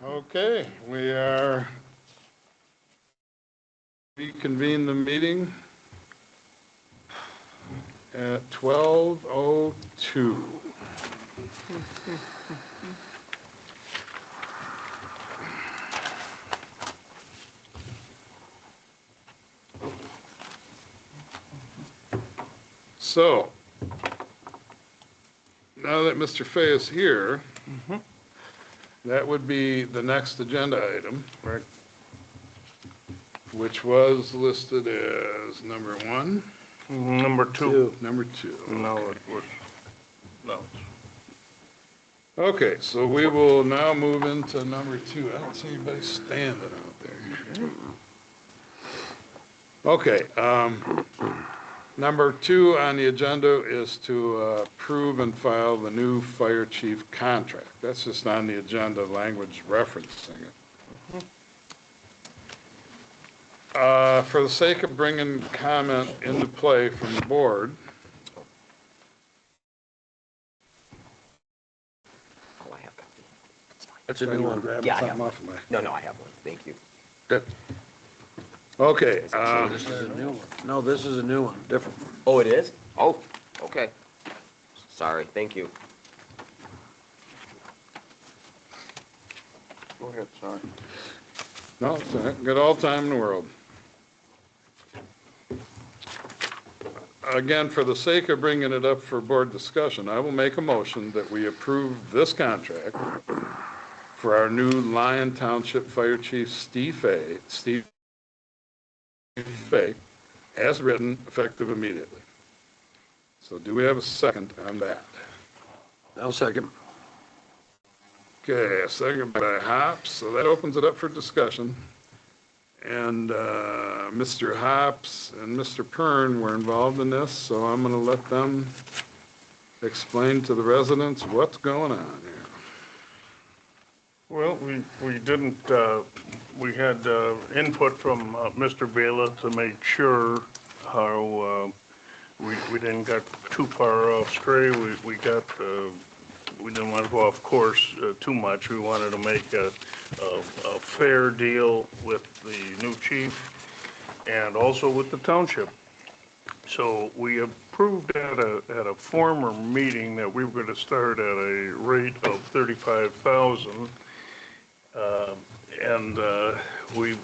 Okay, we are reconvene the meeting at 12:02. So, now that Mr. Fay is here, that would be the next agenda item. Right. Which was listed as number 1. Number two. Number 2. No, it was, no. Okay, so we will now move into number 2. I don't see anybody standing out there. Okay, number 2 on the agenda is to approve and file the new fire chief contract. That's just on the agenda, language referencing it. For the sake of bringing comment into play from the board, Oh, I have copy. It's fine. It's a new one. Yeah, I something have off one. of my. No, I have one. Thank you. Okay, This is a new one. No, this is a new one, different one. Oh, it is? Oh, okay. Sorry. Thank you. Go ahead, sorry. no, it's all right. Got all time in the world. Again, for the sake of bringing it up for board discussion, I will make a motion that we approve this contract for our new Lyon Township Fire Chief Steve Fay, as written, effective immediately. So do we have a second on that? I'll second. Okay, a second by Hops, so that opens it up for discussion. And Mr. Hops and Mr. Pern were involved in this, so I'm going to let them explain to the residents what's going on here. Well, we didn't, we had input from Mr. Bela to make sure how we didn't get too far off stray. We didn't want to go off course too much. We wanted to make a fair deal with the new chief and also with the township. So we approved at a former meeting that we were going to start at a rate of $35,000. And we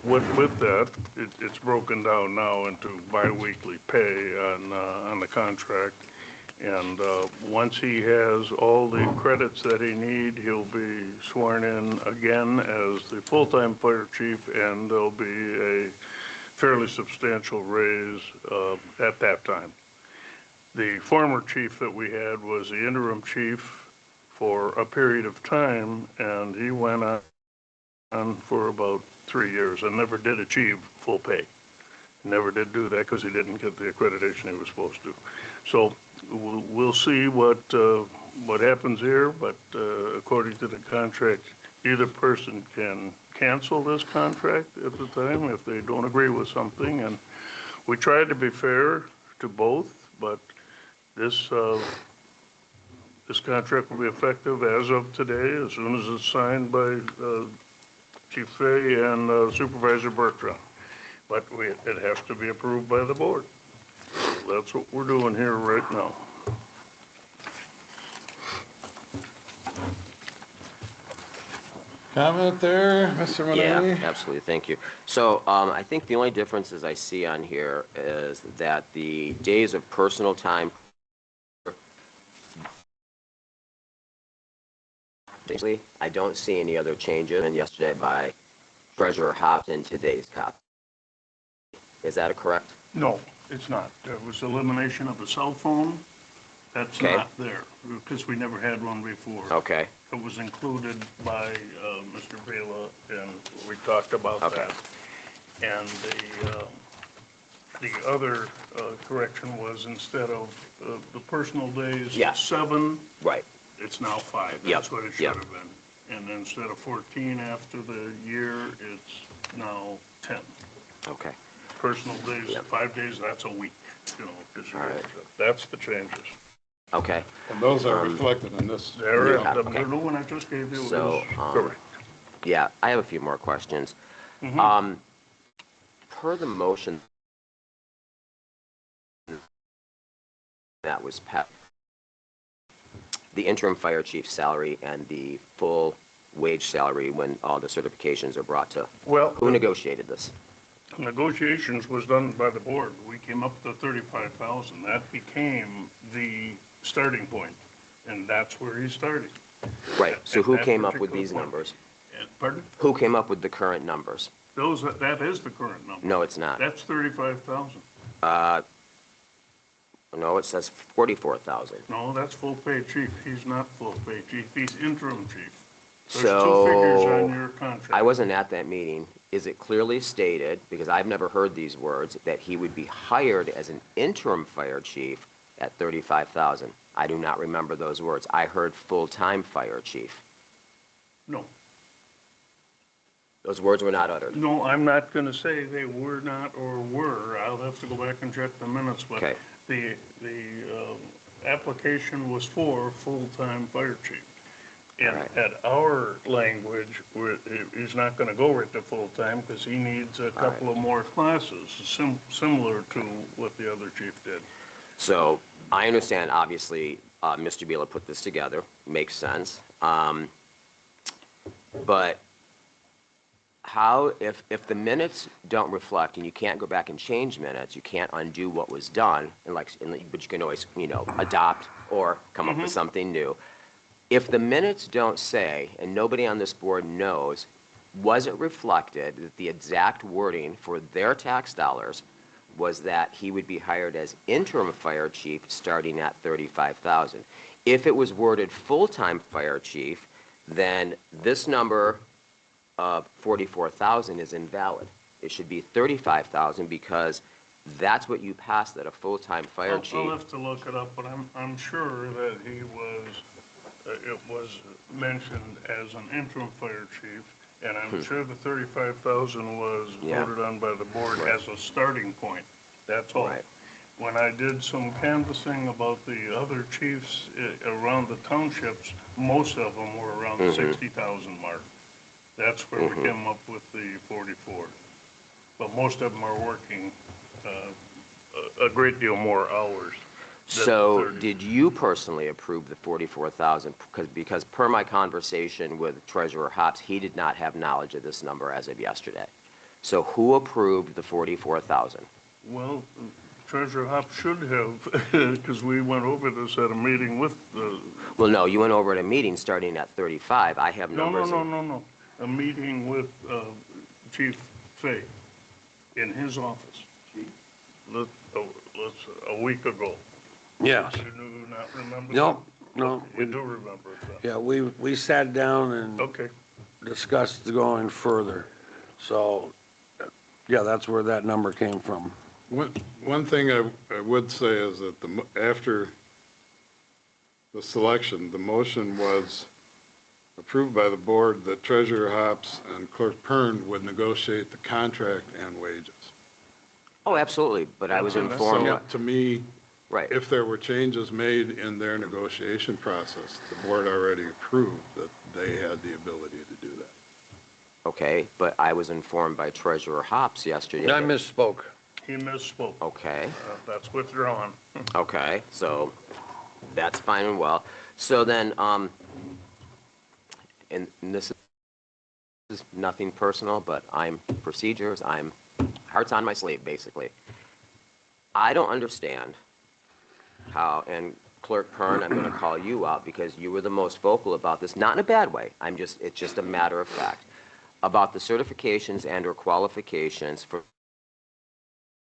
went with that. It's broken down now into biweekly pay on the contract. And once he has all the credits that he needs, he'll be sworn in again as the full-time fire chief, and there'll be a fairly substantial raise at that time. The former chief that we had was the interim chief for a period of time, and he went on for about 3 years and never did achieve full pay. Never did do that because he didn't get the accreditation he was supposed to. So we'll see what happens here, but according to the contract, either person can cancel this contract at the time if they don't agree with something. And we tried to be fair to both, but this contract will be effective as of today, as soon as it's signed by Chief Fay and Supervisor Bertrand. But it has to be approved by the board. That's what we're doing here right now. Comment there, Mr. Manani? Yeah, absolutely. Thank you. So I think the only differences I see on here is that the days of personal time, I don't see any other changes than yesterday by Treasurer Hops in today's copy. Is that correct? No, it's not. There was elimination of the cell phone. That's Okay. not there because we never had one before. Okay. It was included by Mr. Bela, and we talked about Okay. that. And the other correction was instead of the personal days, Yeah. 7, Right. it's now 5. Yep. That's what it should Yep. have been. And instead of 14 after the year, it's now 10. Okay. Personal days, Yep. 5 days, that's a week, you know, this year. All right. That's the changes. Okay. And those are reflected in this. There, Yeah, the okay. new one I just gave you So, is correct. Yeah, I have a few more questions. Per the motion that was passed, the interim fire chief salary and the full wage salary when all the certifications are brought to, Well, who negotiated this? negotiations was done by the board. We came up to 35,000. That became the starting point, and that's where he started. Right, so At who that came up with particular these point. numbers? Pardon? Who came up with the current numbers? That is the current number. No, it's not. That's 35,000. No, it says 44,000. No, that's full-pay chief. He's not full-pay chief. He's interim chief. There's So, 2 figures on your contract. I wasn't at that meeting. Is it clearly stated, because I've never heard these words, that he would be hired as an interim fire chief at 35,000? I do not remember those words. I heard full-time fire chief. No. Those words were not uttered. No, I'm not going to say they were not or were. I'll have to go back and check the minutes, but Okay. the application was for full-time fire chief. And Right. at our language, he's not going to go right to full-time because he needs a couple of more classes, similar to what the other chief did. So I understand, obviously, Mr. Beela put this together. Makes sense. But how, if the minutes don't reflect, and you can't go back and change minutes, you can't undo what was done, but you can always, adopt or come up with something new. If the minutes don't say, and nobody on this board knows, was it reflected that the exact wording for their tax dollars was that he would be hired as interim fire chief starting at 35,000? If it was worded full-time fire chief, then this number of 44,000 is invalid. It should be 35,000 because that's what you passed at a full-time fire chief. I'll have to look it up, but I'm sure that it was mentioned as an interim fire chief, and I'm sure the 35,000 was Yeah. voted on by the board as a starting point. That's all. Right. When I did some canvassing about the other chiefs around the townships, most of them were around the 60,000 mark. That's where we came up with the 44. But most of them are working a great deal more hours. than So 30. did you personally approve the 44,000? Because per my conversation with Treasurer Hops, he did not have knowledge of this number as of yesterday. So who approved the 44,000? Well, Treasurer Hop should have, because we went over this at a meeting with the, Well, no, you went over at a meeting starting at 35. I have no, numbers. no. A meeting with Chief Fay in his office. A week ago. Yes. You do not remember? No, that? no. You do remember it then? Yeah, we sat down and Okay. discussed going further. So, yeah, that's where that number came from. One thing I would say is that after the selection, the motion was approved by the board that Treasurer Hops and Clerk Pern would negotiate the contract and wages. Oh, absolutely, but I was That's informed. So to me, Right. if there were changes made in their negotiation process, the board already approved that they had the ability to do that. Okay, but I was informed by Treasurer Hops yesterday. I misspoke. He misspoke. Okay. That's withdrawn. Okay, so that's fine and well. So then, and this is nothing personal, but I'm procedures, heart's on my sleeve, basically. I don't understand how, and Clerk Pern, I'm going to call you out because you were the most vocal about this, not in a bad way. It's just a matter of fact, about the certifications and or qualifications for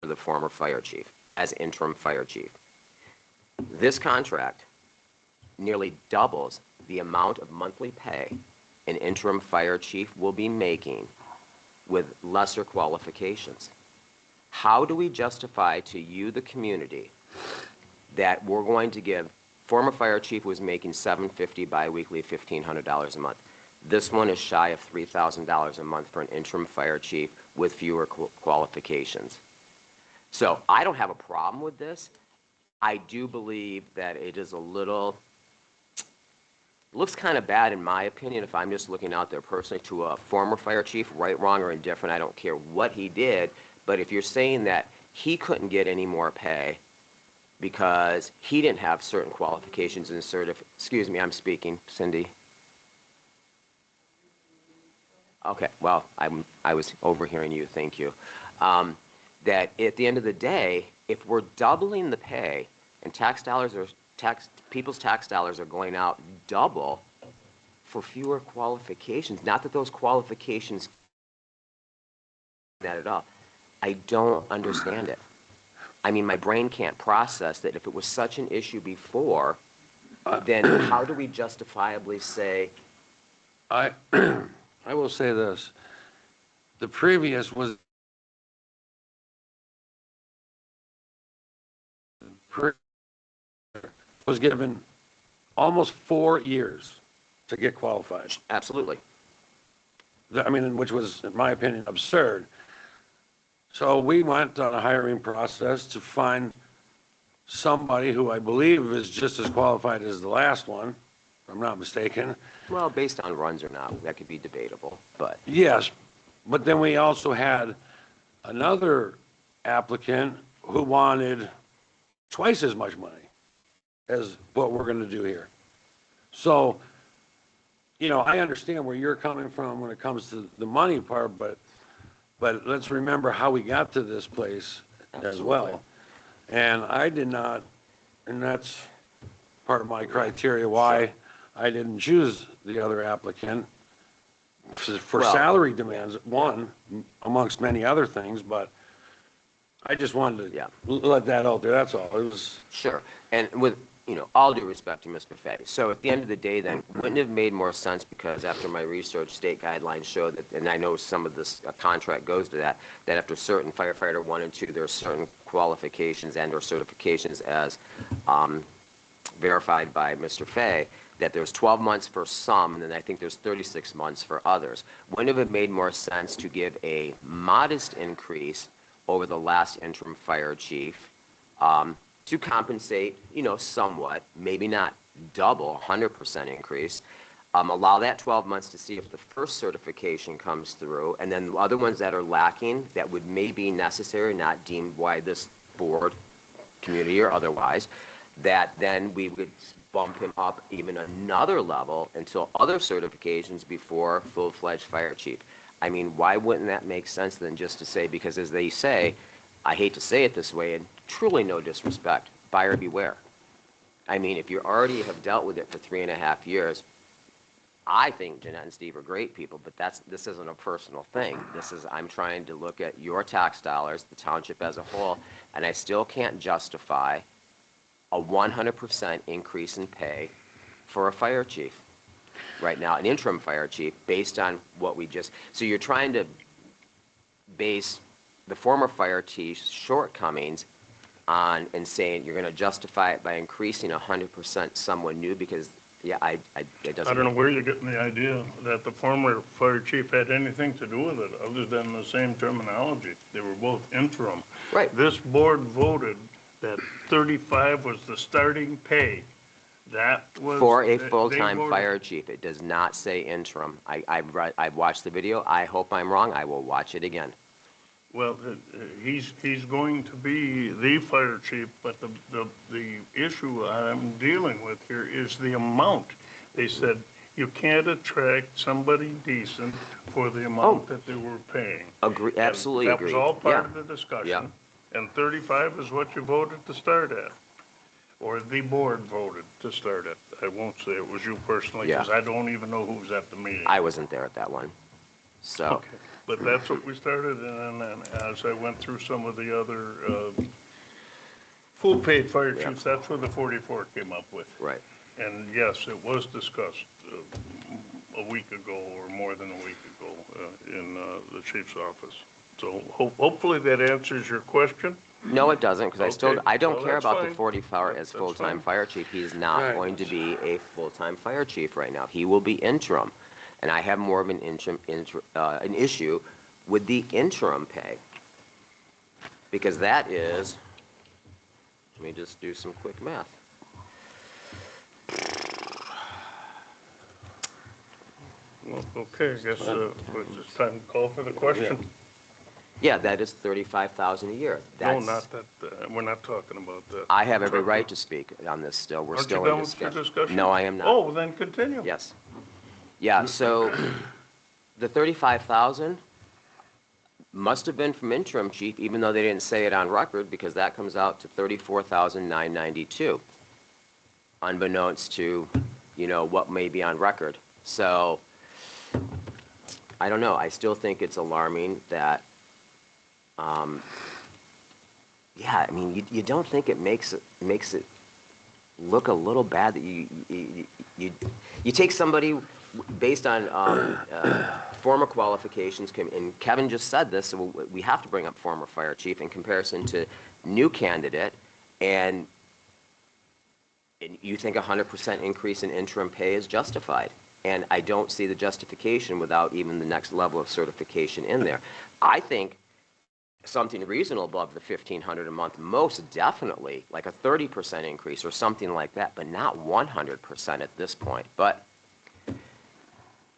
the former fire chief as interim fire chief. This contract nearly doubles the amount of monthly pay an interim fire chief will be making with lesser qualifications. How do we justify to you, the community, that we're going to give, former fire chief was making $750 biweekly, $1,500 a month. This one is shy of $3,000 a month for an interim fire chief with fewer qualifications. So I don't have a problem with this. I do believe that it is a little looks kind of bad in my opinion if I'm just looking out there personally to a former fire chief, right, wrong, or indifferent. I don't care what he did. But if you're saying that he couldn't get any more pay because he didn't have certain qualifications and excuse me, I'm speaking, Cindy. Okay, well, I was overhearing you, thank you. That at the end of the day, if we're doubling the pay and people's tax dollars are going out double for fewer qualifications, not that those qualifications added up, I don't understand it. I mean, my brain can't process that if it was such an issue before, then how do we justifiably say, I, I will say this, the previous was given almost 4 years to get qualified. absolutely, I mean, which was, in my opinion, absurd. So we went on a hiring process to find somebody who I believe is just as qualified as the last one, if I'm not mistaken. well, based on runs or not, that could be debatable, but Yes, but then we also had another applicant who wanted twice as much money as what we're going to do here. So, you know, I understand where you're coming from when it comes to the money part, but let's remember how we got to this place as Absolutely. well. And I did not, and that's part of my criteria why I didn't choose the other applicant for Well, salary demands, one, amongst many other things, but I just wanted Yeah. to let that out there, that's all. It was, sure. And with, all due respect to Mr. Fay. So at the end of the day then, wouldn't it have made more sense because after my research, state guidelines show that, and I know some of this contract goes to that after certain firefighter 1 and 2, there are certain qualifications and or certifications as verified by Mr. Fay, that there's 12 months for some, and then I think there's 36 months for others. Wouldn't it have made more sense to give a modest increase over the last interim fire chief to compensate, somewhat, maybe not double, 100% increase, allow that 12 months to see if the first certification comes through, and then the other ones that are lacking that would maybe necessary, not deemed by this board, community or otherwise, that then we would bump him up even another level until other certifications before full-fledged fire chief. I mean, why wouldn't that make sense than just to say, because as they say, I hate to say it this way, and truly no disrespect, buyer beware. I mean, if you already have dealt with it for 3.5 years, I think Jeanette and Steve are great people, but this isn't a personal thing. I'm trying to look at your tax dollars, the township as a whole, and I still can't justify a 100% increase in pay for a fire chief right now, an interim fire chief, based on what we just, so you're trying to base the former fire chief's shortcomings on and saying you're going to justify it by increasing 100% someone new because, yeah, it doesn't. I don't know where you're getting the idea that the former fire chief had anything to do with it, other than the same terminology. They were both interim. Right. This board voted that 35 was the starting pay. That was. For a they full-time voted- fire chief. It does not say interim. I've watched the video. I hope I'm wrong. I will watch it again. Well, he's going to be the fire chief, but the issue I'm dealing with here is the amount. They said you can't attract somebody decent for the amount that they were paying. Agree, And absolutely that agree. was all part Yeah. of the discussion. Yeah. And 35 is what you voted to start at, or the board voted to start at. I won't say it was you personally, because Yeah. I don't even know who was at the meeting. I wasn't there at that one. So, Okay, but that's what we started, and then as I went through some of the other full-paid fire Yeah. chiefs, that's where the 44 came up with. right. And yes, it was discussed a week ago, or more than a week ago, in the chief's office. So hopefully that answers your question. No, it doesn't, because Okay, I don't well, care that's about the fine. 44 as That's full-time fine. fire chief. He is not Right. going to be a full-time fire chief right now. He will be interim. And I have more of an an issue with the interim pay. Because that is, let me just do some quick math. Well, okay, I guess it's time to call for the question. Yeah, that is 35,000 a year. No, That's, not that, we're not talking about that. I have every Talking- right to speak on this still. We're Aren't you still done in with your discussion. discussion? No, I am not. Oh, then continue. Yes. Yeah, so the 35,000 must have been from interim chief, even though they didn't say it on record, because that comes out to 34,992, unbeknownst to, what may be on record. So, I don't know. I still think it's alarming that, yeah, I mean, you don't think it makes it look a little bad that you take somebody based on former qualifications, and Kevin just said this, so we have to bring up former fire chief in comparison to new candidate, and you think 100% increase in interim pay is justified. And I don't see the justification without even the next level of certification in there. I think something reasonable above the $1,500 a month, most definitely, like a 30% increase or something like that, but not 100% at this point. But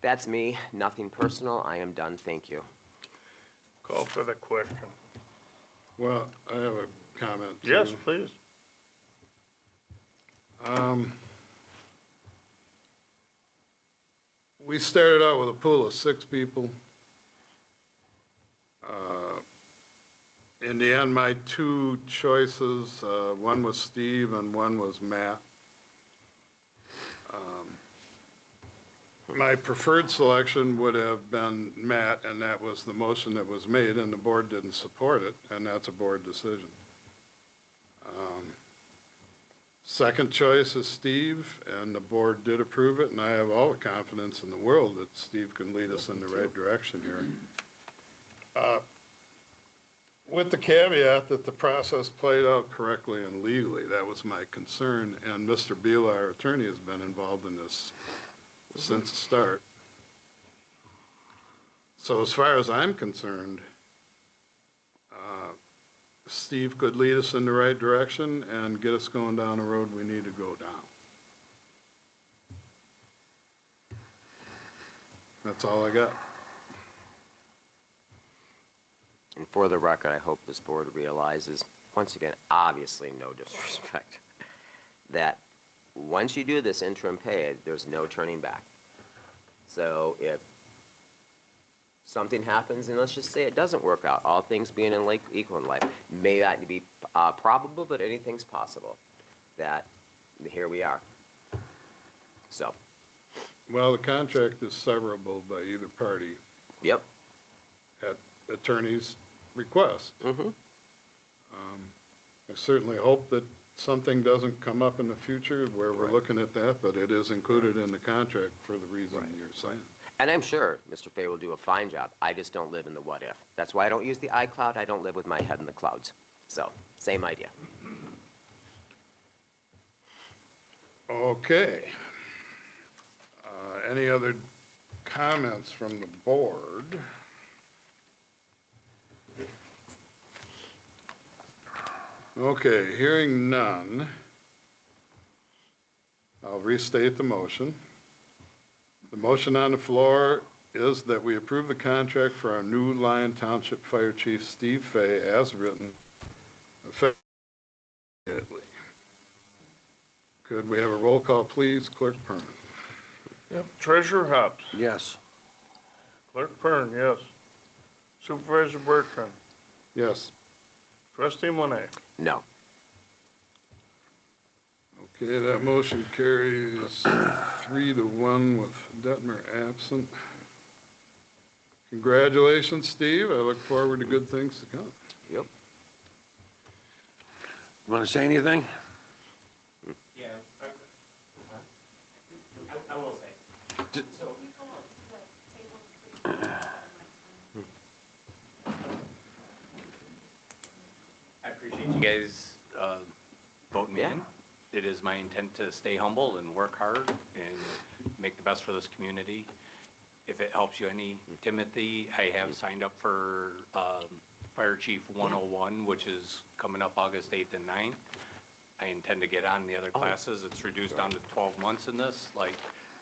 that's me, nothing personal. I am done. Thank you. Call for the question. Well, I have a comment. too. Yes, please. We started out with a pool of 6 people. In the end, my 2 choices, one was Steve and one was Matt. My preferred selection would have been Matt, and that was the motion that was made, and the board didn't support it, and that's a board decision. Second choice is Steve, and the board did approve it, and I have all the confidence in the world that Steve can lead us in the right direction here. With the caveat that the process played out correctly and legally, that was my concern, and Mr. Beal, our attorney, has been involved in this since the start. So as far as I'm concerned, Steve could lead us in the right direction and get us going down the road we need to go down. That's all I got. And for the record, I hope this board realizes, once again, obviously no disrespect, that once you do this interim pay, there's no turning back. So if something happens, and let's just say it doesn't work out, all things being equal in life, may not be probable, but anything's possible, that here we are. So, Well, the contract is severable by either party yep. at attorney's request. Mm-hmm. I certainly hope that something doesn't come up in the future where we're looking at that, but it is included in the contract for the reason you're saying. And I'm sure Mr. Fay will do a fine job. I just don't live in the what if. That's why I don't use the iCloud. I don't live with my head in the clouds. So, same idea. Okay. Any other comments from the board? Okay, hearing none, I'll restate the motion. The motion on the floor is that we approve the contract for our new Lyon Township Fire Chief Steve Fay as written, effective immediately. Could we have a roll call, please, Clerk Perman? Yep. Treasurer Hobbs. Yes. Clerk Pern, yes. Supervisor Bertrand. Yes. Trustee Monet. No. Okay, that motion carries 3-1 with Detmer absent. Congratulations, Steve. I look forward to good things to come. Yep. You want to say anything? Yeah, I will say. So, I appreciate you guys voting me in. Yeah. It is my intent to stay humble and work hard and make the best for this community. If it helps you any, Timothy, I have signed up for Fire Chief 101, which is coming up August 8th and 9th. I intend to get on the other classes. It's reduced down to 12 months in this. Like,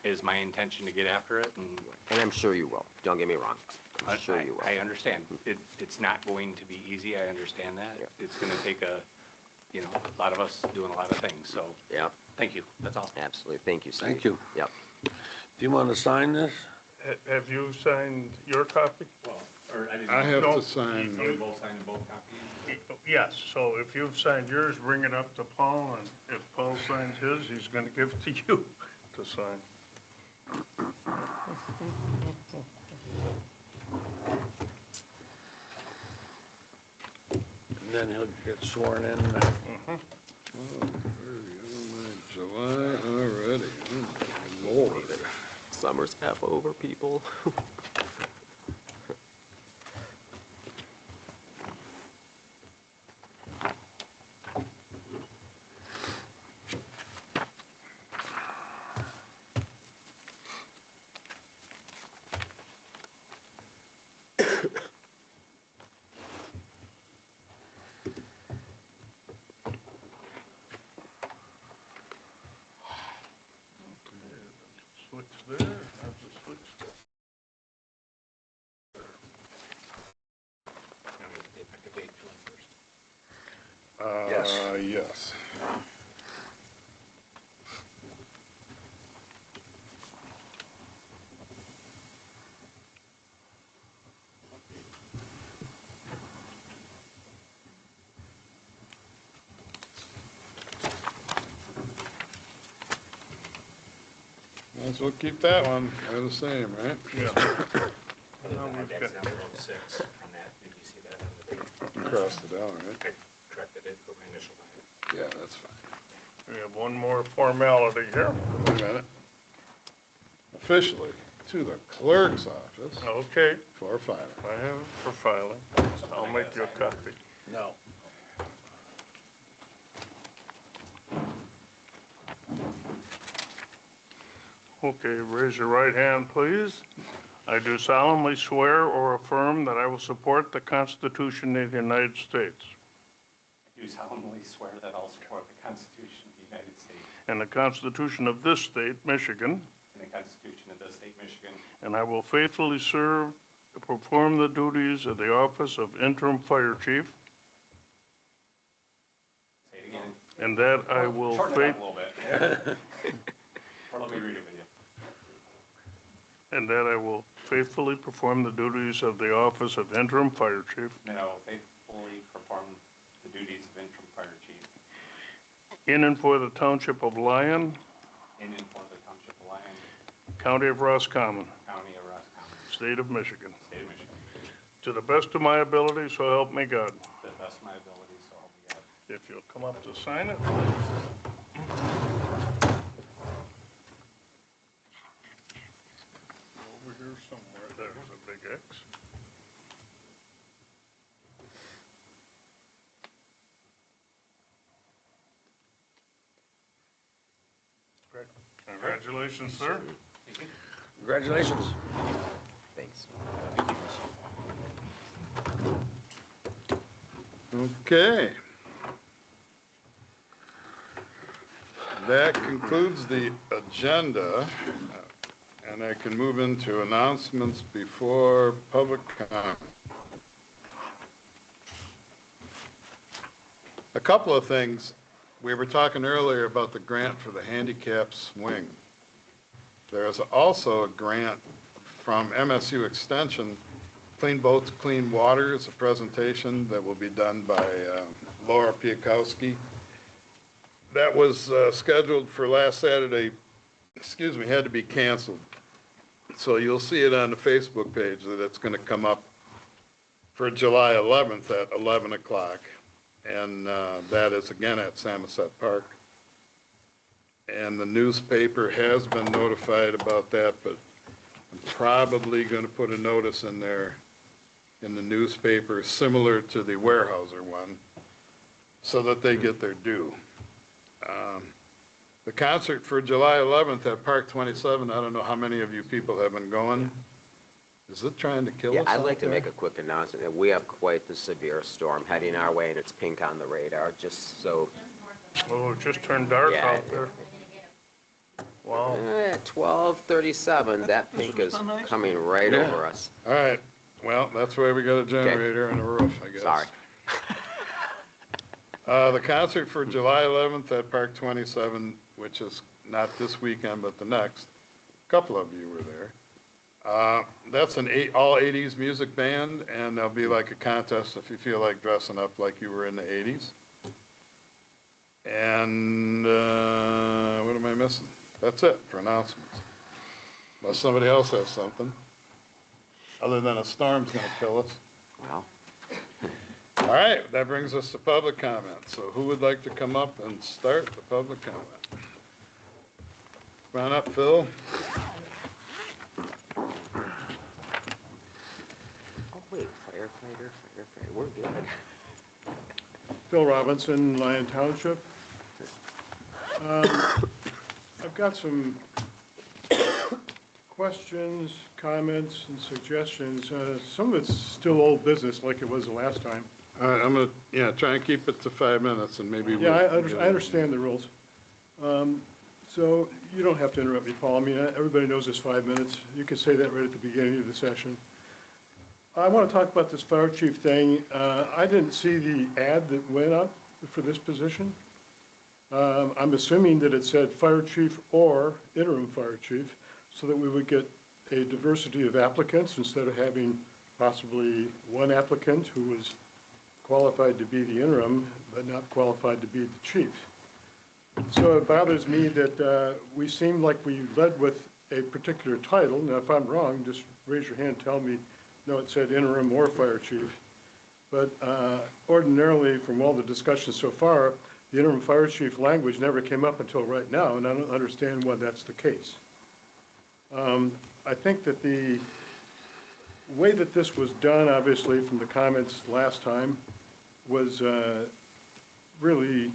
is my intention to get after it, and And I'm sure you will. Don't get me wrong. I'm sure you will. I understand. It's not going to be easy, I understand that. Yeah. It's gonna take a lot of us doing a lot of things, so, Yep, thank you, that's all. absolutely. Thank you, Steve. Thank you. Yep. Do you want to sign this? Have you signed your copy? Well, or I didn't. I have No. to sign, We both signed both copies? Yes, so if you've signed yours, bring it up to Paul, and if Paul signs his, he's gonna give it to you to sign. And then he'll get sworn in. July already. Oh, my Lord. Summer's half over, people. Switch there, have to switch there. Yes. Might as well keep that one, they're the same, right? Yeah. Now we've got- That's number 06 on that, did you see that on the thing? Crossed it out, right? I corrected it, put my initial on it. Yeah, that's fine. We have one more formality here. Wait a minute. Officially, to the clerk's office Okay, for filing. I have it for filing. I'll make you a copy. No. Okay, raise your right hand, please. I do solemnly swear or affirm that I will support the Constitution of the United States I do solemnly swear that I'll support the Constitution of the United States and the Constitution of this state, Michigan, and the Constitution of the State of Michigan, and I will faithfully serve, perform the duties of the office of interim fire chief, say it again. and that I will Shorten it up a little bit. Or let me read it with you. and that I will faithfully perform the duties of the office of interim fire chief And I will faithfully perform the duties of interim fire chief in and for the Township of Lyon, in and for the Township of Lyon, County of Roscommon, County of Roscommon, State of Michigan, State of Michigan, to the best of my ability, so help me God. to the best of my ability, so help me God. If you'll come up to sign it. Over here somewhere, there's a big X. Congratulations, sir. Congratulations. Thanks. Okay. That concludes the agenda, and I can move into announcements before public comment. A couple of things. We were talking earlier about the grant for the handicap swing. There is also a grant from MSU Extension, Clean Boats, Clean Water. It's a presentation that will be done by Laura Piakowski. That was scheduled for last Saturday, had to be canceled. So you'll see it on the Facebook page that it's going to come up for July 11th at 11 o'clock. And that is again at Samoset Park. And the newspaper has been notified about that, but I'm probably going to put a notice in there in the newspaper similar to the Weyerhaeuser one so that they get their due. The concert for July 11th at Park 27, I don't know how many of you people have been going. Is it trying to kill Yeah, us I'd out like to there? make a quick announcement that we have quite the severe storm heading our way, and it's pink on the radar, just so, Oh, it just turned dark yeah. out there. Wow. 12:37, that pink is coming right Yeah. over us. All right, well, that's why we got a generator and a roof, I guess. Sorry. The concert for July 11th at Park 27, which is not this weekend, but the next, a couple of you were there. That's an all 80s music band, and there'll be like a contest if you feel like dressing up like you were in the 80s. And what am I missing? That's it for announcements. Unless somebody else has something, other than a storm's gonna kill us. Well, All right, that brings us to public comment. So who would like to come up and start the public comment? Come on up, Phil. oh wait, firefighter, we're good. Phil Robinson, Lyon Township. I've got some questions, comments, and suggestions. Some of it's still old business like it was the last time. All right, I'm gonna, try and keep it to 5 minutes and maybe. Yeah, I we'll- understand the rules. So you don't have to interrupt me, Paul. I mean, everybody knows it's 5 minutes. You can say that right at the beginning of the session. I want to talk about this fire chief thing. I didn't see the ad that went up for this position. I'm assuming that it said fire chief or interim fire chief, so that we would get a diversity of applicants instead of having possibly one applicant who was qualified to be the interim, but not qualified to be the chief. So it bothers me that we seem like we led with a particular title. Now, if I'm wrong, just raise your hand and tell me, no, it said interim or fire chief. But ordinarily, from all the discussions so far, the interim fire chief language never came up until right now, and I don't understand why that's the case. I think that the way that this was done, obviously, from the comments last time, was really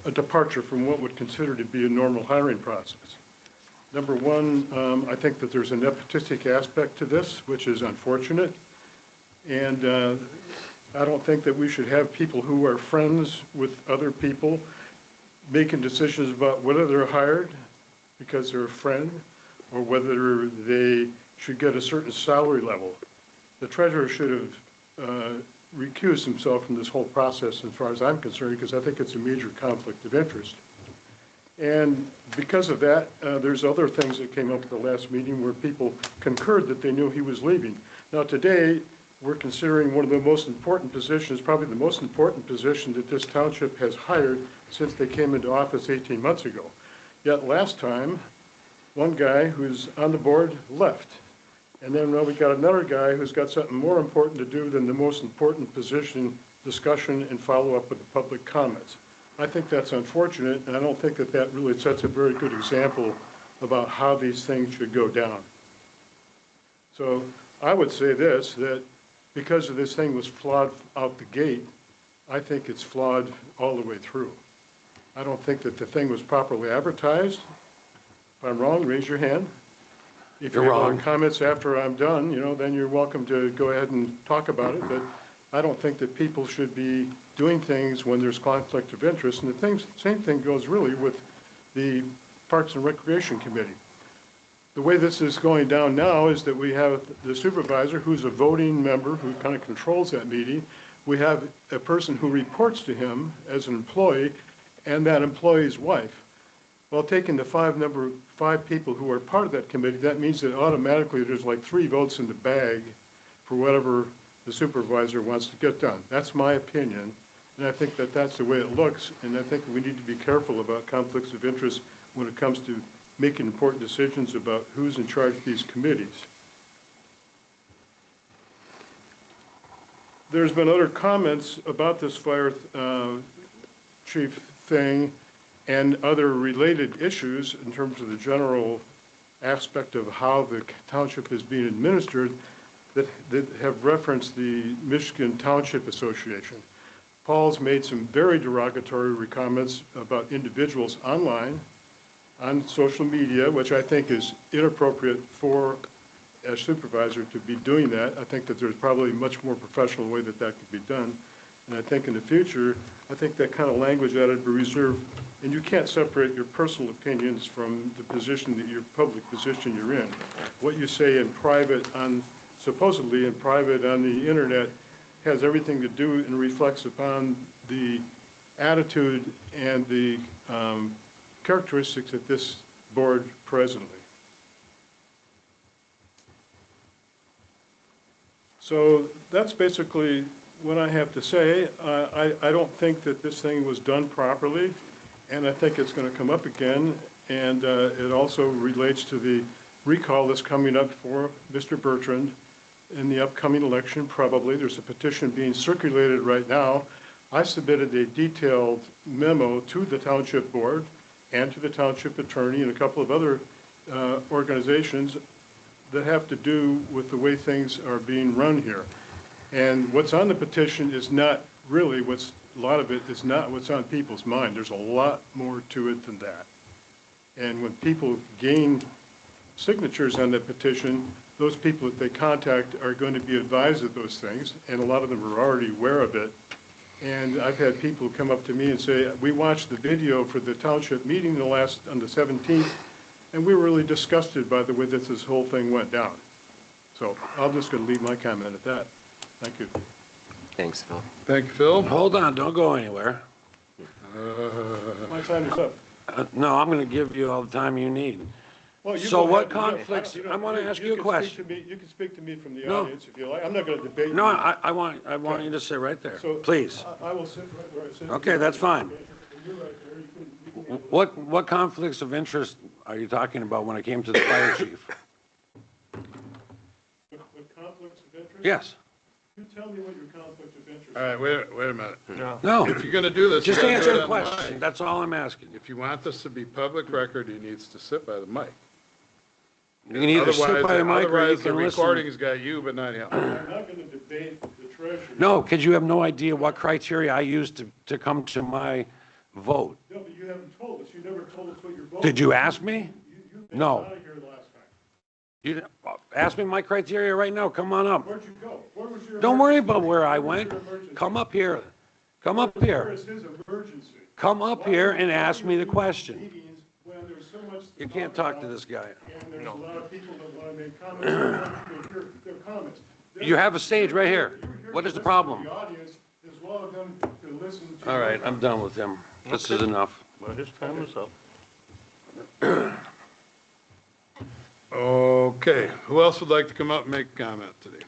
a departure from what would consider to be a normal hiring process. Number one, I think that there's a nepotistic aspect to this, which is unfortunate. And I don't think that we should have people who are friends with other people making decisions about whether they're hired because they're a friend or whether they should get a certain salary level. The treasurer should have recused himself from this whole process as far as I'm concerned, because I think it's a major conflict of interest. And because of that, there's other things that came up at the last meeting where people concurred that they knew he was leaving. Now today, we're considering one of the most important positions, probably the most important position that this township has hired since they came into office 18 months ago. Yet last time, one guy who's on the board left. And then we got another guy who's got something more important to do than the most important position, discussion, and follow-up with the public comments. I think that's unfortunate, and I don't think that that really sets a very good example about how these things should go down. So I would say this, that because of this thing was flawed out the gate, I think it's flawed all the way through. I don't think that the thing was properly advertised. If I'm wrong, raise your hand. If you You're have wrong. comments after I'm done, then you're welcome to go ahead and talk about it, but I don't think that people should be doing things when there's conflict of interest. And the same thing goes really with the Parks and Recreation Committee. The way this is going down now is that we have the supervisor, who's a voting member, who kind of controls that meeting. We have a person who reports to him as an employee, and that employee's wife. Well, taking the five people who are part of that committee, that means that automatically there's like 3 votes in the bag for whatever the supervisor wants to get done. That's my opinion, and I think that that's the way it looks, and I think we need to be careful about conflicts of interest when it comes to making important decisions about who's in charge of these committees. There's been other comments about this fire chief thing and other related issues in terms of the general aspect of how the township is being administered that have referenced the Michigan Township Association. Paul's made some very derogatory comments about individuals online, on social media, which I think is inappropriate for a supervisor to be doing that. I think that there's probably a much more professional way that that could be done. And I think in the future, I think that kind of language ought to be reserved, and you can't separate your personal opinions from the position that your public position you're in. What you say in private supposedly in private on the internet has everything to do and reflects upon the attitude and the characteristics of this board presently. So that's basically what I have to say. I don't think that this thing was done properly, and I think it's going to come up again. And it also relates to the recall that's coming up for Mr. Bertrand in the upcoming election, probably. There's a petition being circulated right now. I submitted a detailed memo to the township board and to the township attorney and a couple of other organizations that have to do with the way things are being run here. And what's on the petition is not really a lot of it is not what's on people's mind. There's a lot more to it than that. And when people gain signatures on the petition, those people that they contact are going to be advised of those things, and a lot of them are already aware of it. And I've had people come up to me and say, we watched the video for the township meeting on the 17th, and we were really disgusted by the way that this whole thing went down. So I'm just going to leave my comment at that. Thank you. Thanks, Phil. Thank you, Phil. Hold on, don't go anywhere. My time is up. No, I'm going to give you all the time you need. Well, you So go what ahead. conflicts- You know, I wanna ask you a can question. speak to me- You can speak to me from the No. audience if you like. I'm not going to debate. No, you. I want you to sit right there, So, please. I will sit right where I sit. Okay, that's fine. And you're right there. You can What conflicts of interest are you talking about when it came to the fire chief? With conflicts of interest? Yes. You tell me what your conflict of interest is. All right, wait a minute. No, If you're going to do this, you just gotta do answer it the on the question. mic. That's all I'm asking. If you want this to be public record, he needs to sit by the mic. You can either sit by the mic or you Otherwise, the can listen. recording's got you, but not him. I'm not going to debate the treasurer. No, because you have no idea what criteria I used to come to my vote. No, but you haven't told us. You never told us what your vote. Did you ask me? You've been No. out of here last time. You ask me my criteria right now. Come on up. Where'd you go? Where was your? Don't worry emergency? about where I Where was went. your emergency? Come up here. Come up Where here. is his emergency? Come up here and ask me the Why question. meetings when there's so much to You can't talk to this guy. And there's a lot of people that want to make comments. They want to hear their comments. You have a stage right here. You're here What to is the listen to problem? The audience is well done to listen to. All right, I'm done with him. This is enough. Well, his time is up. Okay, who else would like to come up and make a comment today?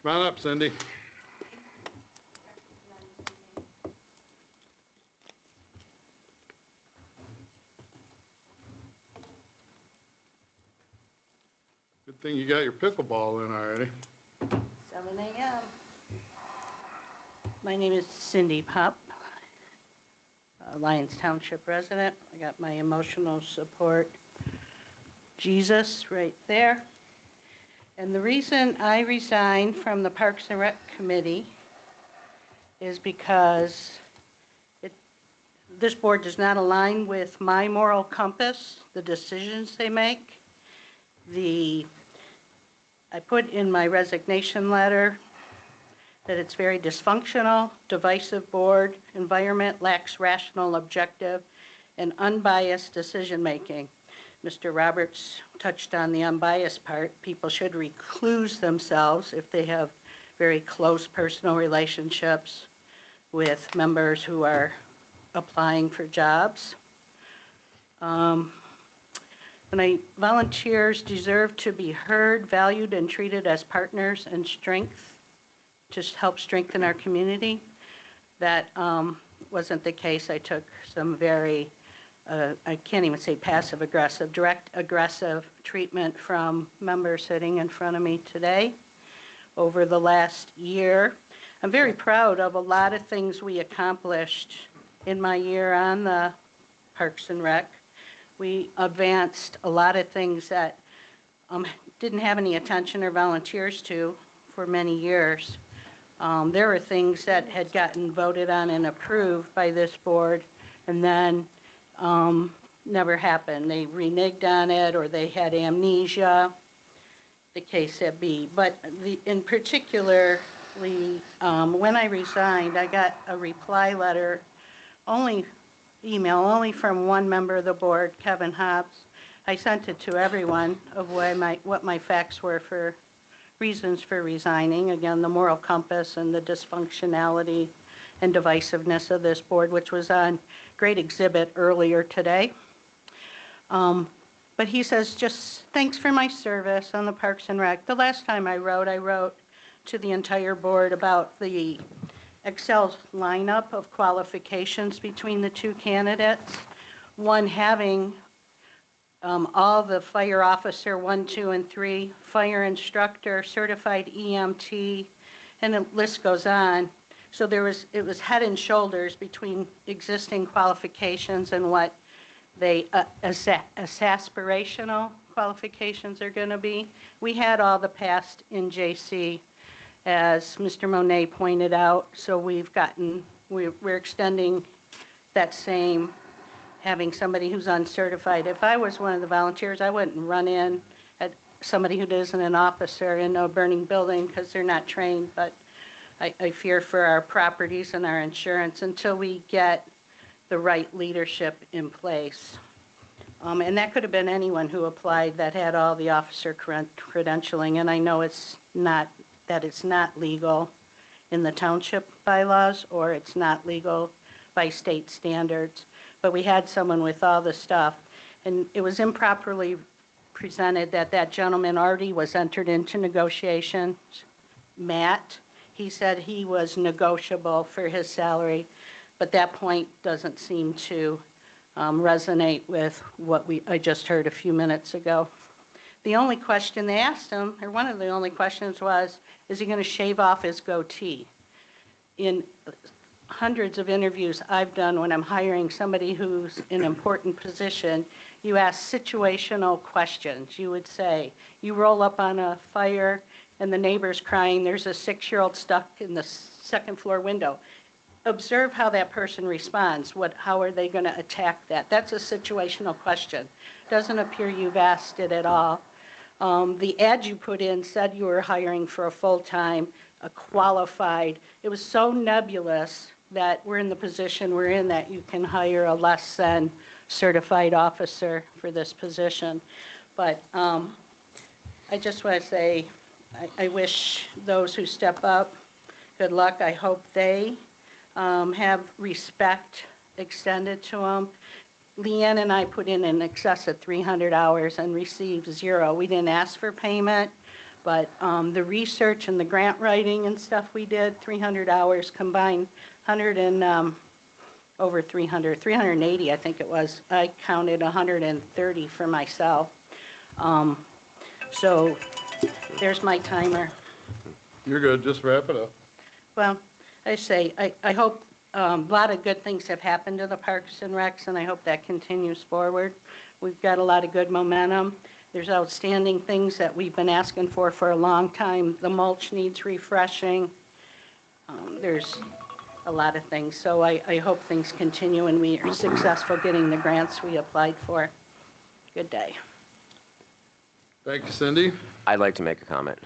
Come on up, Cindy. Good thing you got your pickleball in already. 7 a.m. My name is Cindy Pop, Lyons Township resident. I got my emotional support, Jesus, right there. And the reason I resigned from the Parks and Rec Committee is because this board does not align with my moral compass, the decisions they make. I put in my resignation letter that it's very dysfunctional, divisive board environment, lacks rational objective, and unbiased decision-making. Mr. Roberts touched on the unbiased part. People should recluse themselves if they have very close personal relationships with members who are applying for jobs. Volunteers deserve to be heard, valued, and treated as partners and strength, just help strengthen our community. That wasn't the case. I took some very, I can't even say passive aggressive, direct aggressive treatment from members sitting in front of me today over the last year. I'm very proud of a lot of things we accomplished in my year on the Parks and Rec. We advanced a lot of things that didn't have any attention or volunteers to for many years. There were things that had gotten voted on and approved by this board and then never happened. They reneged on it or they had amnesia, the case that be. But in particular, actually, when I resigned, I got a reply letter, only from one member of the board, Kevin Hobbs. I sent it to everyone of what my facts were for reasons for resigning. Again, the moral compass and the dysfunctionality and divisiveness of this board, which was on great exhibit earlier today. But he says, just thanks for my service on the Parks and Rec. The last time I wrote to the entire board about the Excel lineup of qualifications between the two candidates. One having all the fire officer 1, 2, and 3, fire instructor, certified EMT, and the list goes on. So it was head and shoulders between existing qualifications and what they aspirational qualifications are going to be. We had all the past in JC, as Mr. Monet pointed out, so we're extending that same, having somebody who's uncertified. If I was one of the volunteers, I wouldn't run in at somebody who isn't an officer in a burning building because they're not trained, but I fear for our properties and our insurance until we get the right leadership in place. And that could have been anyone who applied that had all the officer credentialing, and I know it's not legal in the township bylaws, or it's not legal by state standards, but we had someone with all the stuff, and it was improperly presented that gentleman already was entered into negotiations. Matt, he said he was negotiable for his salary, but that point doesn't seem to resonate with what I just heard a few minutes ago. The only question they asked him, or one of the only questions was, is he going to shave off his goatee? In hundreds of interviews I've done when I'm hiring somebody who's in an important position, you ask situational questions. You would say, you roll up on a fire and the neighbor's crying, there's a 6-year-old stuck in the second floor window. Observe how that person responds. How are they going to attack that? That's a situational question. Doesn't appear you've asked it at all. The ad you put in said you were hiring for a full-time, a qualified. It was so nebulous that we're in the position we're in that you can hire a less than certified officer for this position. But I just want to say I wish those who step up good luck. I hope they have respect extended to them. Leanne and I put in excess of 300 hours and received 0. We didn't ask for payment, but the research and the grant writing and stuff we did, 300 hours combined, 100 and over 300, 380 I think it was. I counted 130 for myself. So there's my timer. You're good, just wrap it up. Well, I hope a lot of good things have happened to the Parks and Recs, and I hope that continues forward. We've got a lot of good momentum. There's outstanding things that we've been asking for a long time. The mulch needs refreshing. There's a lot of things. So I hope things continue and we are successful getting the grants we applied for. Good day. Thank you, Cindy. I'd like to make a comment.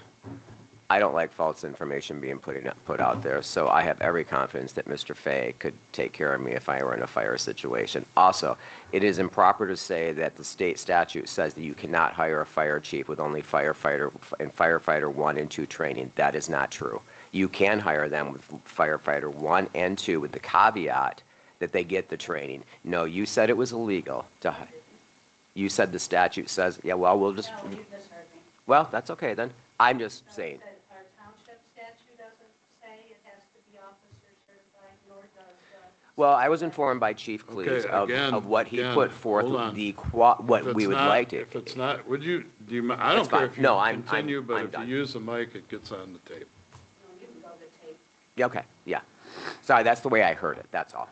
I don't like false information being put out there, so I have every confidence that Mr. Fay could take care of me if I were in a fire situation. Also, it is improper to say that the state statute says that you cannot hire a fire chief with only firefighter 1 and 2 training. That is not true. You can hire them with firefighter 1 and 2 with the caveat that they get the training. No, you said it was illegal to hire. You said the statute says, yeah, well, we'll just... No, you misheard me. Well, that's okay then. I'm just saying. Our township statute doesn't say it has to be officer certified, nor does Well, I was informed by Chief Okay, Cleese again, of what he put forth, hold on. what If we it's would not- like to. If it's not, would you, do you, I don't That's care fine. if you No, I'm continue, but if you done. use the mic, it gets on the tape. No, you can go to tape. Yeah, okay, yeah. Sorry, that's the way I heard it, that's all.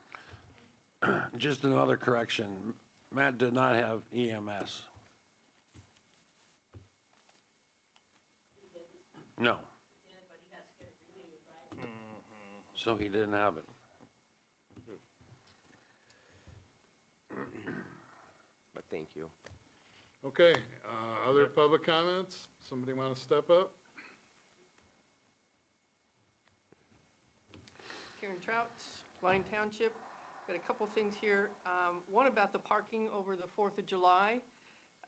Just another correction. Matt did not have EMS. No. But he has to get it renewed, right? So he didn't have it. But thank you. Okay, other public comments? Somebody want to step up? Karen Trouts, Lyon Township. Got a couple things here. One about the parking over the 4th of July.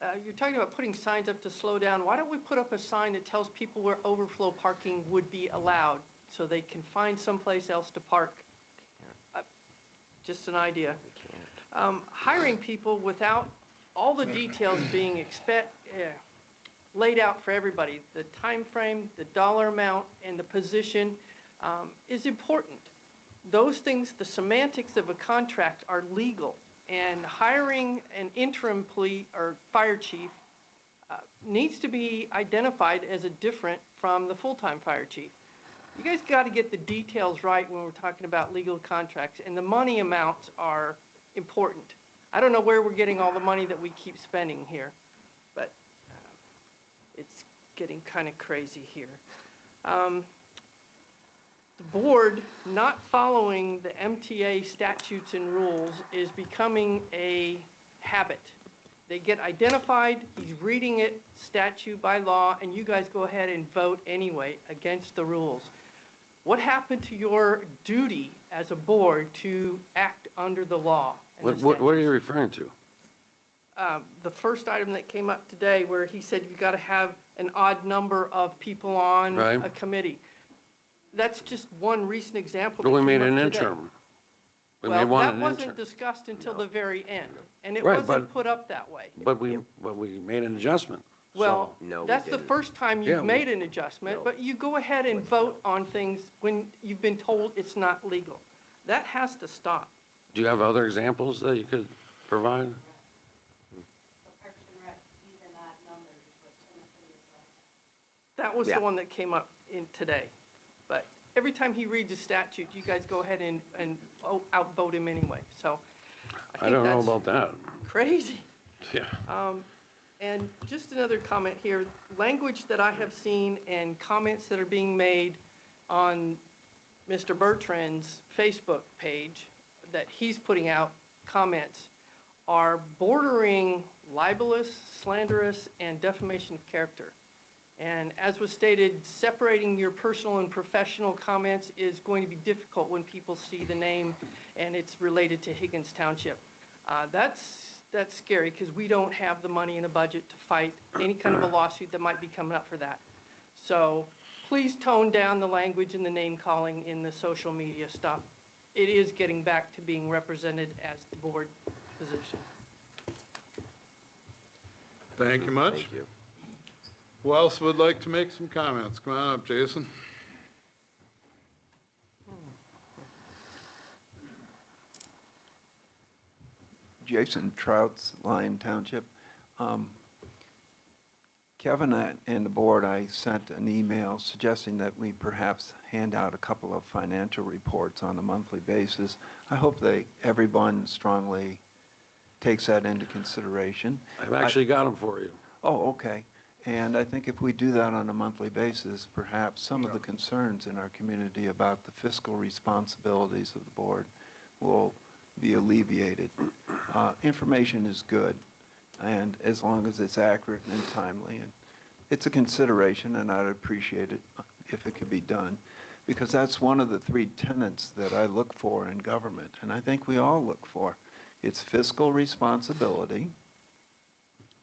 You're talking about putting signs up to slow down. Why don't we put up a sign that tells people where overflow parking would be allowed so they can find someplace else to park? Just an idea. Hiring people without all the details being laid out for everybody, the time frame, the dollar amount, and the position is important. Those things, the semantics of a contract are legal, and hiring an interim police or fire chief needs to be identified as a different from the full-time fire chief. You guys got to get the details right when we're talking about legal contracts, and the money amounts are important. I don't know where we're getting all the money that we keep spending here, but it's getting kind of crazy here. The board not following the MTA statutes and rules is becoming a habit. They get identified, he's reading it statute by law, and you guys go ahead and vote anyway against the rules. What happened to your duty as a board to act under the law? and the What are you referring to? The first item that came up today where he said you got to have an odd number of people on Right. a committee. That's just one recent example. But that we made came an up today. interim. We Well, wanted that an wasn't interim. discussed until the very end, and it Right, wasn't but- put up that way. But we made an adjustment. Well, No, we that's the didn't. first time Yeah, you've made an adjustment, but you go ahead and vote on things when you've been told it's not legal. That has to stop. Do you have other examples that you could provide? That was Yeah. the one that came up in today. But every time he reads a statute, you guys go ahead and outvote him anyway. So I don't know think about that. that's crazy. Yeah. And just another comment here, language that I have seen and comments that are being made on Mr. Bertrand's Facebook page that he's putting out comments are bordering libelous, slanderous, and defamation of character. And as was stated, separating your personal and professional comments is going to be difficult when people see the name and it's related to Higgins Township. That's scary because we don't have the money in the budget to fight any kind of a lawsuit that might be coming up for that. So please tone down the language and the name calling in the social media stuff. It is getting back to being represented as the board position. Thank you much. Thank you. Who else would like to make some comments? Come on up, Jason. Jason Trouts, Lyon Township. Kevin and the board, I sent an email suggesting that we perhaps hand out a couple of financial reports on a monthly basis. I hope everyone strongly takes that into consideration. I've actually got them for you. Oh, okay. And I think if we do that on a monthly basis, perhaps some of the concerns in our community about the fiscal responsibilities of the board will be alleviated. Information is good, and as long as it's accurate and timely, and it's a consideration, and I'd appreciate it if it could be done, because that's one of the three tenets that I look for in government, and I think we all look for. It's fiscal responsibility.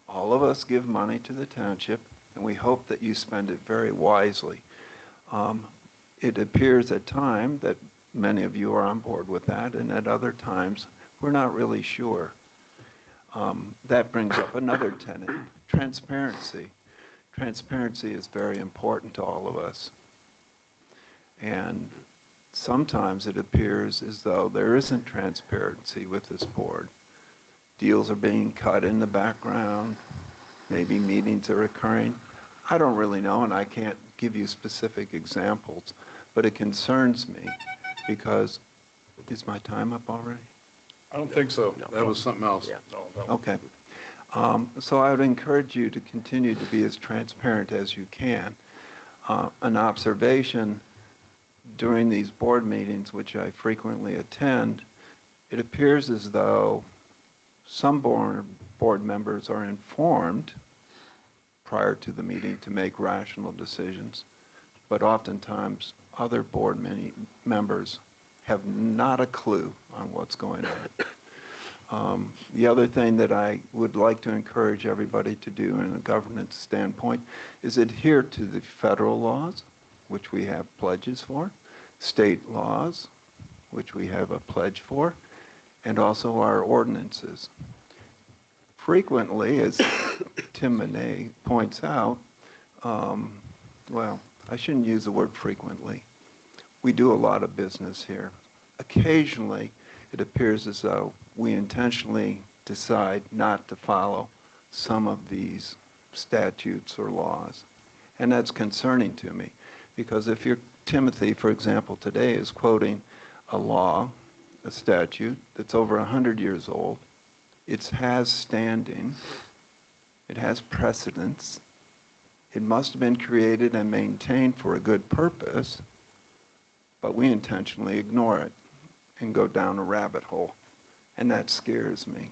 All of us give money to the township, and we hope that you spend it very wisely. It appears at times that many of you are on board with that, and at other times, we're not really sure. That brings up another tenet, transparency. Transparency is very important to all of us. And sometimes it appears as though there isn't transparency with this board. Deals are being cut in the background, maybe meetings are occurring. I don't really know, and I can't give you specific examples, but it concerns me because, is my time up already? I don't think so. That was something else. Yeah. Okay. So I would encourage you to continue to be as transparent as you can. An observation during these board meetings, which I frequently attend, it appears as though some board members are informed prior to the meeting to make rational decisions, but oftentimes other board members have not a clue on what's going on. The other thing that I would like to encourage everybody to do in a governance standpoint is adhere to the federal laws, which we have pledges for, state laws, which we have a pledge for, and also our ordinances. Frequently, as Tim Monet points out, well, I shouldn't use the word frequently. We do a lot of business here. Occasionally, it appears as though we intentionally decide not to follow some of these statutes or laws. And that's concerning to me, because if you're Timothy, for example, today is quoting a law, a statute that's over 100 years old. It has standing. It has precedence. It must have been created and maintained for a good purpose, but we intentionally ignore it and go down a rabbit hole. And that scares me.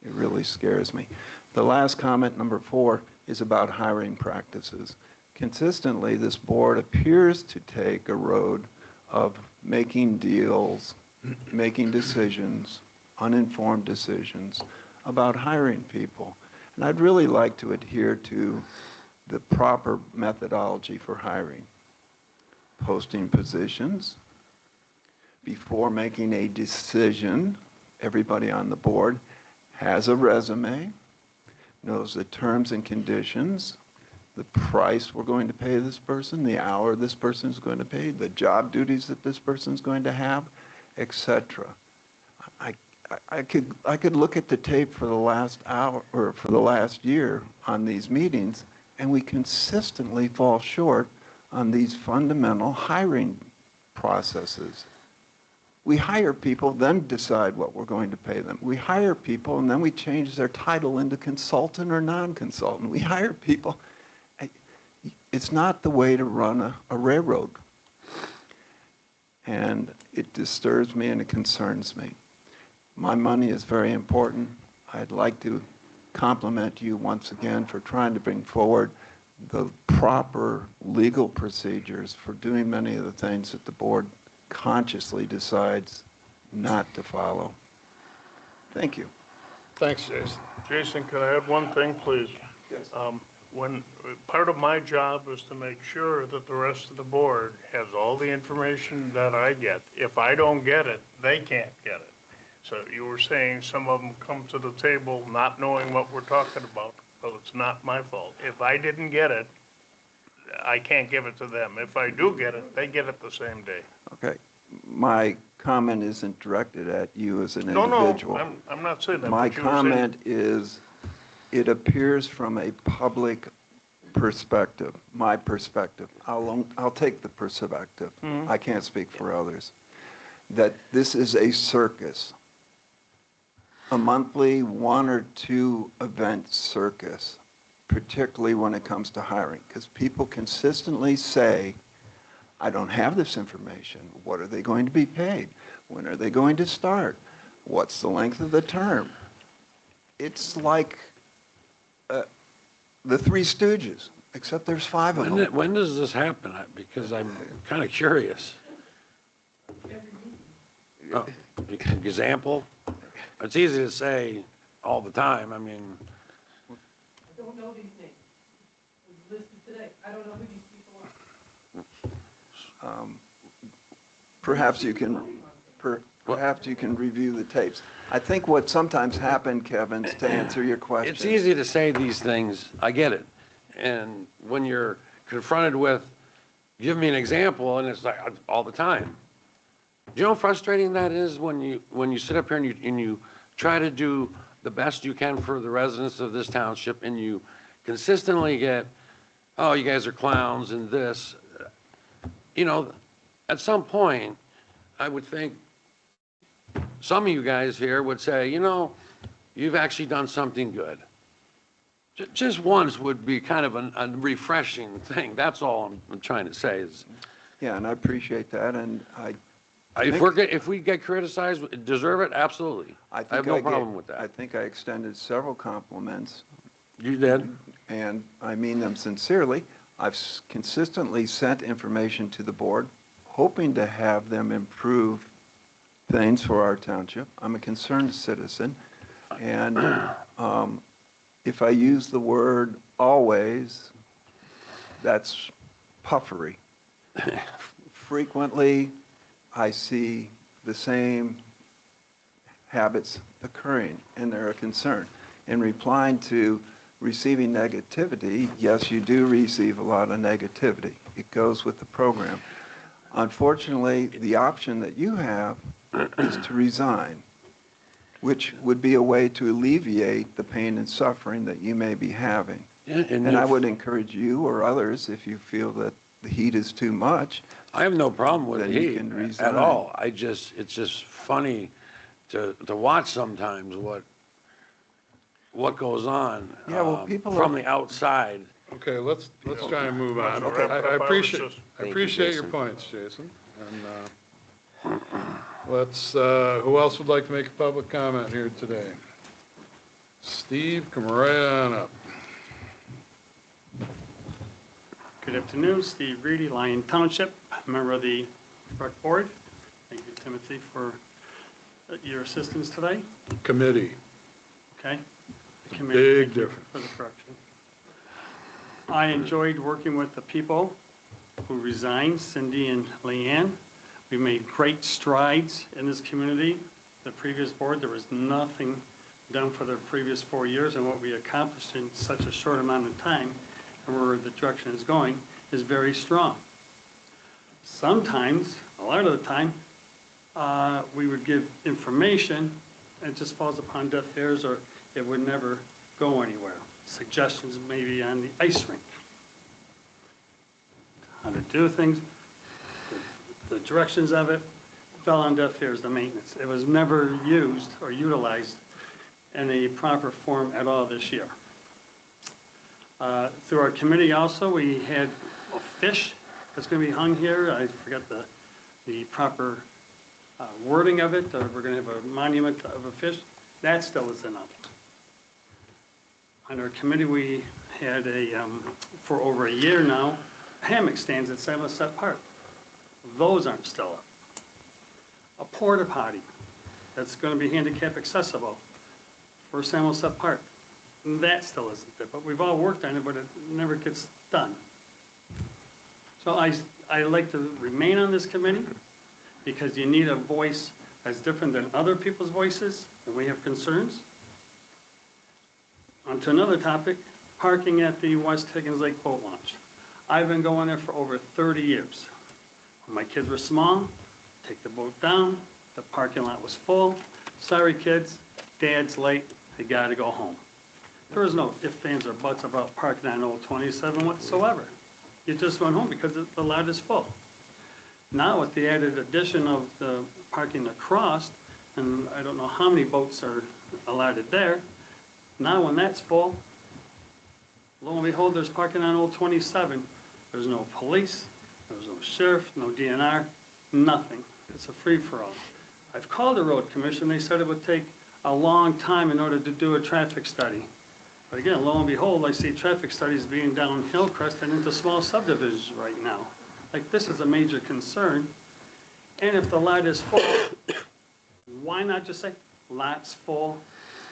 It really scares me. The last comment, number 4, is about hiring practices. Consistently, this board appears to take a road of making deals, making decisions, uninformed decisions about hiring people. And I'd really like to adhere to the proper methodology for hiring. Posting positions. Before making a decision, everybody on the board has a resume, knows the terms and conditions, the price we're going to pay this person, the hour this person is going to pay, the job duties that this person is going to have, etc. I could look at the tape for the last hour or for the last year on these meetings, and we consistently fall short on these fundamental hiring processes. We hire people, then decide what we're going to pay them. We hire people, and then we change their title into consultant or non-consultant. We hire people. It's not the way to run a railroad. And it disturbs me and it concerns me. My money is very important. I'd like to compliment you once again for trying to bring forward the proper legal procedures for doing many of the things that the board consciously decides not to follow. Thank you. Thanks, Jason. Jason, can I add one thing, please? Yes. When part of my job is to make sure that the rest of the board has all the information that I get. If I don't get it, they can't get it. So you were saying some of them come to the table not knowing what we're talking about. Well, it's not my fault. If I didn't get it, I can't give it to them. If I do get it, they get it the same day. Okay. My comment isn't directed at you as an No, individual. I'm not saying that. My but you were saying- comment is, it appears from a public perspective, my perspective, I'll take the perspective, I can't speak for others, that this is a circus, a monthly 1 or 2 event circus, particularly when it comes to hiring, because people consistently say, I don't have this information. What are they going to be paid? When are they going to start? What's the length of the term? It's like the Three Stooges, except there's 5 of them. When does this happen? Because I'm kind of curious. Oh, example? It's easy to say all the time. I mean, I don't know these names. It was listed today. I don't know who these people are. Perhaps you can review the tapes. I think what sometimes happened, Kevin, to answer your question. it's easy to say these things. I get it. And when you're confronted with, give me an example, and it's like all the time. Do you know how frustrating that is when you sit up here and you try to do the best you can for the residents of this township, and you consistently get, oh, you guys are clowns and this. You know, at some point, I would think some of you guys here would say, you know, you've actually done something good. Just once would be kind of a refreshing thing. That's all I'm trying to say is. Yeah, and I appreciate that, and If we get criticized, deserve it, absolutely. I have no problem with that. I think I extended several compliments, You did? and I mean them sincerely. I've consistently sent information to the board hoping to have them improve things for our township. I'm a concerned citizen, and if I use the word always, that's puffery. Frequently, I see the same habits occurring, and they're a concern. In replying to receiving negativity, yes, you do receive a lot of negativity. It goes with the program. Unfortunately, the option that you have is to resign, which would be a way to alleviate the pain and suffering that you may be having. And I would encourage you or others, if you feel that the heat is too much. I have no problem with Then the you heat can resign. at all. It's just funny to watch sometimes what goes on. Yeah, well, people from are- the outside. Okay, let's try and move on. Okay. I appreciate, I Thank you, appreciate your Jason. points, Jason. And let's, who else would like to make a public comment here today? Steve, come right on up. Good afternoon, Steve Reedy, Lyon Township, member of the Rec Board. Thank you, Timothy, for your assistance today. Committee, Okay? The Big committee, thank you difference. for the correction. I enjoyed working with the people who resigned, Cindy and Leanne. We made great strides in this community. The previous board, there was nothing done for the previous 4 years, and what we accomplished in such a short amount of time and where the direction is going is very strong. Sometimes, a lot of the time, we would give information and it just falls upon deaf ears, or it would never go anywhere. Suggestions maybe on the ice rink, how to do things, the directions of it fell on deaf ears, the maintenance. It was never used or utilized in a proper form at all this year. Through our committee also, we had a fish that's going to be hung here. I forgot the proper wording of it. We're going to have a monument of a fish. That still isn't up. On our committee, we had for over a year now, hammock stands at Somerset Park. Those aren't still up. A porta potty that's going to be handicap accessible for Somerset Park. That still isn't there, but we've all worked on it, but it never gets done. So I like to remain on this committee because you need a voice that's different than other people's voices, and we have concerns. On to another topic, parking at the West Higgins Lake Boat Launch. I've been going there for over 30 years. When my kids were small, take the boat down, the parking lot was full. Sorry kids, dad's late, they gotta go home. There was no ifs, ands, or buts about parking on Old 27 whatsoever. You just went home because the lot is full. Now with the added addition of the parking across, and I don't know how many boats are allotted there, now when that's full, lo and behold, there's parking on Old 27. There's no police, there's no sheriff, no DNR, nothing. It's a free-for-all. I've called the road commission, they said it would take a long time in order to do a traffic study. But again, lo and behold, I see traffic studies being down Hillcrest and into small subdivisions right now. Like, this is a major concern. And if the lot is full, why not just say, lot's full,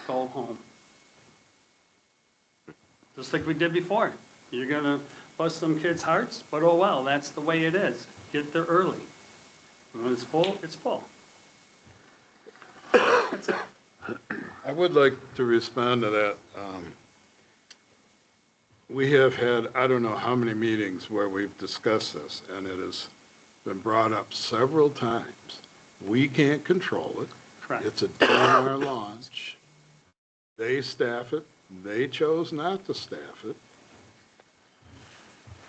go home? Just like we did before. You're gonna bust some kids' hearts, but oh well, that's the way it is. Get there early. When it's full, it's full. That's it. I would like to respond to that. We have had, I don't know how many meetings where we've discussed this, and it has been brought up several times. We can't control it. Correct. It's a DNR launch. They staff it. They chose not to staff it.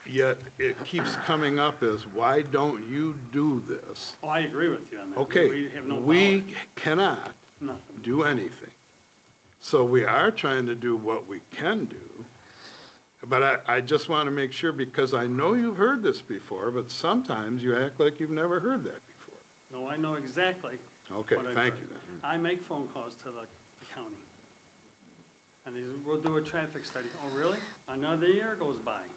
Yet it keeps coming up as, why don't you do this? Oh, I agree with you on that. Okay, We have no power. we cannot Nothing. do anything. So we are trying to do what we can do. But I just want to make sure, because I know you've heard this before, but sometimes you act like you've never heard that before. No, I know exactly. Okay, what I've thank heard. you then. I make phone calls to the county. And they say, we'll do a traffic study. Oh, really? Another year goes by,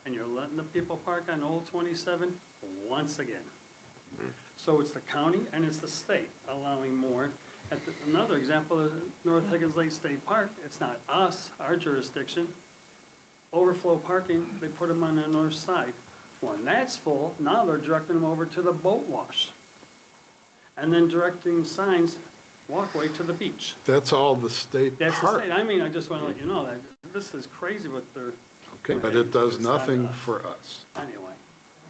and you're letting the people park on Old 27 once again. So it's the county and it's the state allowing more. Another example is North Higgins Lake State Park. It's not us, our jurisdiction. Overflow parking, they put them on the north side. When that's full, now they're directing them over to the boat wash. And then directing signs, walkway to the beach. That's all the state That's the park. state. I mean, I just want to let you know that this is crazy what they're. Okay, but it does It's not nothing us. for us. Anyway.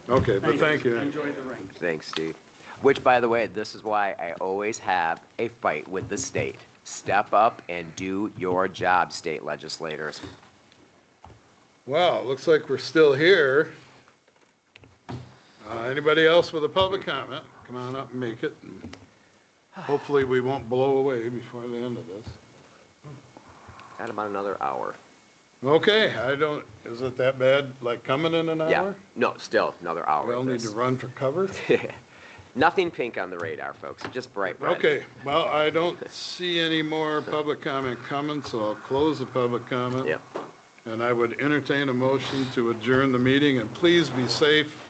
Okay, but thank you. Enjoy the rain. Thanks, Steve. Which, by the way, this is why I always have a fight with the state. Step up and do your job, state legislators. Well, looks like we're still here. Anybody else with a public comment? Come on up and make it. And hopefully we won't blow away before the end of this. Got about another hour. Okay, is it that bad, like coming in an Yeah, hour? no, still another hour. We all of need this. to run for cover? Nothing pink on the radar, folks, just bright red. Okay, well, I don't see any more public comment coming, so I'll close the public comment. Yep. And I would entertain a motion to adjourn the meeting, and please be safe.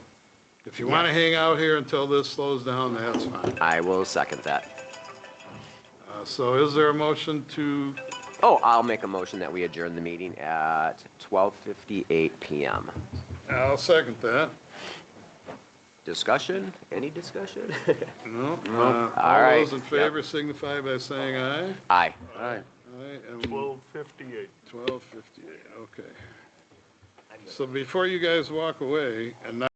If you want to hang out here until this slows down, that's fine. I will second that. So is there a motion to, Oh, I'll make a motion that we adjourn the meeting at 12:58 PM. I'll second that. Discussion? Any discussion? No? All All right, those in favor signify by saying aye. Aye. All right. Aye, and 12:58. 12:58, okay. So before you guys walk away, and